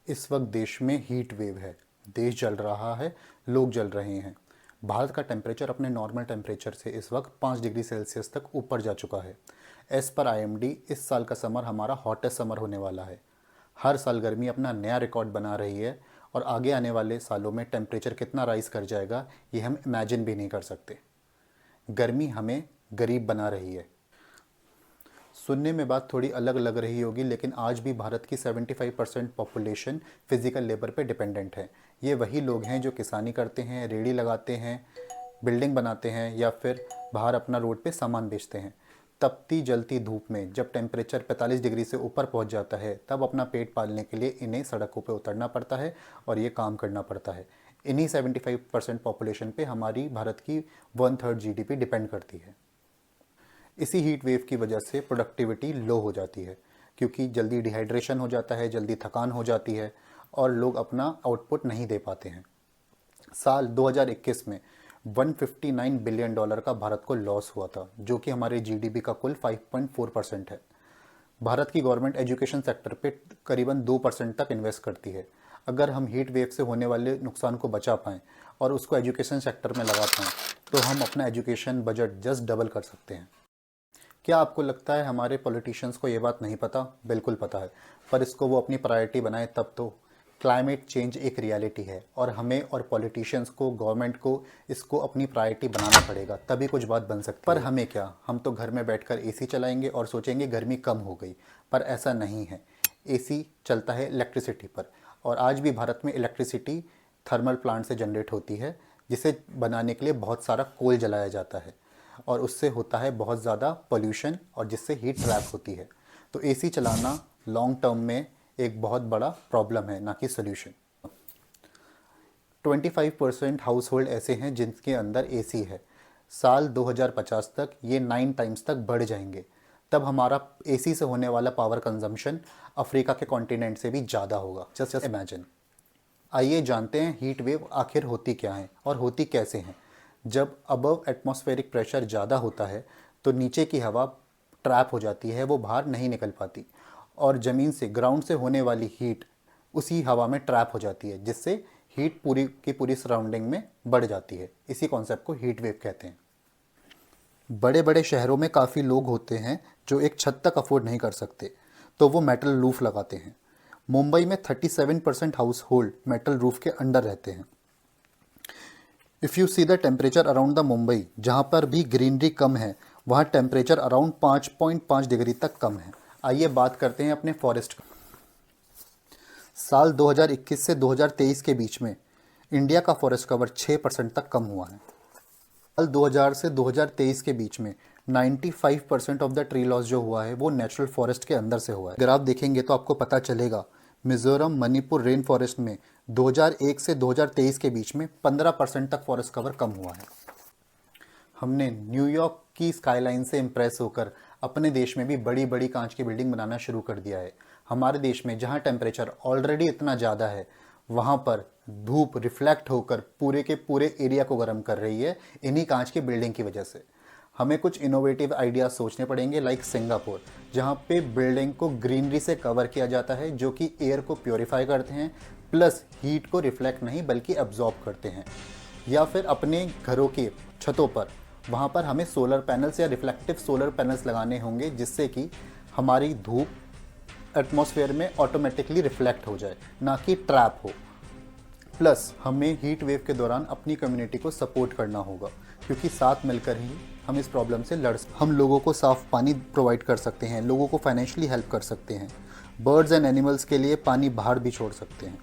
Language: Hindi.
इस वक्त देश में हीट वेव है, देश जल रहा है, लोग जल रहे हैं। भारत का टेम्परेचर अपने नॉर्मल टेम्परेचर से इस वक्त 5 डिग्री सेल्सियस तक ऊपर जा चुका है। एज़ पर आईएमडी इस साल का समर हमारा हॉटेस्ट समर होने वाला है। हर साल गर्मी अपना नया रिकॉर्ड बना रही है और आगे आने वाले सालों में टेम्परेचर कितना राइज़ कर जाएगा ये हम इमेजिन भी नहीं कर सकते। गर्मी हमें गरीब बना रही है। सुनने में बात थोड़ी अलग लग रही होगी, लेकिन आज भी भारत की 75% पॉपुलेशन फिजिकल लेबर पे डिपेंडेंट है। ये वही लोग हैं जो किसानी करते हैं, रेड़ी लगाते हैं, बिल्डिंग बनाते हैं या फिर बाहर अपना रोड पे सामान बेचते हैं। तपती जलती धूप में जब टेम्परेचर 45 डिग्री से ऊपर पहुंच जाता है तब अपना पेट पालने के लिए इन्हें सड़कों पे उतरना पड़ता है और ये काम करना पड़ता है। इन्हीं 75% पॉपुलेशन पे हमारी भारत की 1/3 जीडीपी डिपेंड करती है। इसी हीट वेव की वजह से प्रोडक्टिविटी लो हो जाती है, क्योंकि जल्दी डिहाइड्रेशन हो जाता है, जल्दी थकान हो जाती है और लोग अपना आउटपुट नहीं दे पाते हैं। साल 2021 में $159 बिलियन का भारत को लॉस हुआ था, जो कि हमारे जीडीपी का कुल 5.4% है। भारत की गवर्नमेंट एजुकेशन सेक्टर पे करीबन 2% तक इन्वेस्ट करती है। अगर हम हीट वेव से होने वाले नुकसान को बचा पाएँ और उसको एजुकेशन सेक्टर में लगा पाएँ तो हम अपना एजुकेशन बजट जस्ट डबल कर सकते हैं। क्या आपको लगता है हमारे पॉलिटिशियंस को ये बात नहीं पता? बिल्कुल पता है, पर इसको वो अपनी प्रायोरिटी बनाए तब तो। क्लाइमेट चेंज एक रियलिटी है और हमें और पॉलिटिशियंस को, गवर्नमेंट को इसको अपनी प्रायोरिटी बनाना पड़ेगा, तभी कुछ बात बन सकती है। पर हमें क्या, हम तो घर में बैठकर एसी चलाएंगे और सोचेंगे गर्मी कम हो गई, पर ऐसा नहीं है। एसी चलता है इलेक्ट्रिसिटी पर और आज भी भारत में इलेक्ट्रिसिटी थर्मल प्लांट से जनरेट होती है, जिसे बनाने के लिए बहुत सारा कोल जलाया जाता है और उससे होता है बहुत ज़्यादा पोल्यूशन और जिससे हीट ट्रैप होती है। तो एसी चलाना लॉन्ग टर्म में एक बहुत बड़ा प्रॉब्लम है, ना कि सोल्यूशन। 25% हाउस होल्ड ऐसे हैं जिनके अंदर एसी है। साल 2050 तक ये 9 टाइम्स तक बढ़ जाएंगे। तब हमारा एसी से होने वाला पावर कंजम्पशन अफ्रीका के कॉन्टिनेंट से भी ज़्यादा होगा। Just imagine. आइए जानते हैं हीट वेव आखिर होती क्या है और होती कैसे हैं। जब अबव एटमॉस्फेरिक प्रेशर ज़्यादा होता है तो नीचे की हवा ट्रैप हो जाती है, वो बाहर नहीं निकल पाती और ज़मीन से, ग्राउंड से होने वाली हीट उसी हवा में ट्रैप हो जाती है, जिससे हीट पूरी की पूरी सराउंडिंग में बढ़ जाती है। इसी कॉन्सेप्ट को हीट वेव कहते हैं। बड़े बड़े शहरों में काफ़ी लोग होते हैं जो एक छत तक अफोर्ड नहीं कर सकते, तो वो मेटल रूफ लगाते हैं। मुंबई में 37% हाउस होल्ड मेटल रूफ के अंडर रहते हैं। If you see the temperature around the Mumbai, जहाँ पर भी ग्रीनरी कम है वहाँ टेम्परेचर अराउंड 5.5 डिग्री तक कम है। आइए बात करते हैं अपने फॉरेस्ट का। साल 2021 से 2023 के बीच में इंडिया का फॉरेस्ट कवर 6% तक कम हुआ है। साल 2000 से 2023 के बीच में 95% ऑफ द ट्री लॉस जो हुआ है वो नेचुरल फॉरेस्ट के अंदर से हुआ है। अगर आप देखेंगे तो आपको पता चलेगा मिजोरम, मणिपुर रेन फॉरेस्ट में 2001 से 2023 के बीच में 15% तक फॉरेस्ट कवर कम हुआ है। हमने न्यूयॉर्क की स्काईलाइन से इम्प्रेस होकर अपने देश में भी बड़ी बड़ी कांच की बिल्डिंग बनाना शुरू कर दिया है। हमारे देश में जहां टेम्परेचर ऑलरेडी इतना ज़्यादा है, वहां पर धूप रिफ्लेक्ट होकर पूरे के पूरे एरिया को गर्म कर रही है, इन्हीं कांच की बिल्डिंग की वजह से। हमें कुछ इनोवेटिव आइडियाज सोचने पड़ेंगे, लाइक सिंगापुर, जहाँ पे बिल्डिंग को ग्रीनरी से कवर किया जाता है, जो कि एयर को प्योरीफाई करते हैं, प्लस हीट को रिफ्लेक्ट नहीं बल्कि एब्जॉर्ब करते हैं। या फिर अपने घरों की छतों पर, वहाँ पर हमें सोलर पैनल्स या रिफ्लेक्टिव सोलर पैनल्स लगाने होंगे, जिससे कि हमारी धूप एटमॉस्फेयर में ऑटोमेटिकली रिफ्लेक्ट हो जाए, ना कि ट्रैप हो। प्लस हमें हीट वेव के दौरान अपनी कम्युनिटी को सपोर्ट करना होगा, क्योंकि साथ मिलकर ही हम इस प्रॉब्लम से हम लोगों को साफ़ पानी प्रोवाइड कर सकते हैं, लोगों को फाइनेंशियली हेल्प कर सकते हैं, बर्ड्स एंड एनिमल्स के लिए पानी बाहर भी छोड़ सकते हैं।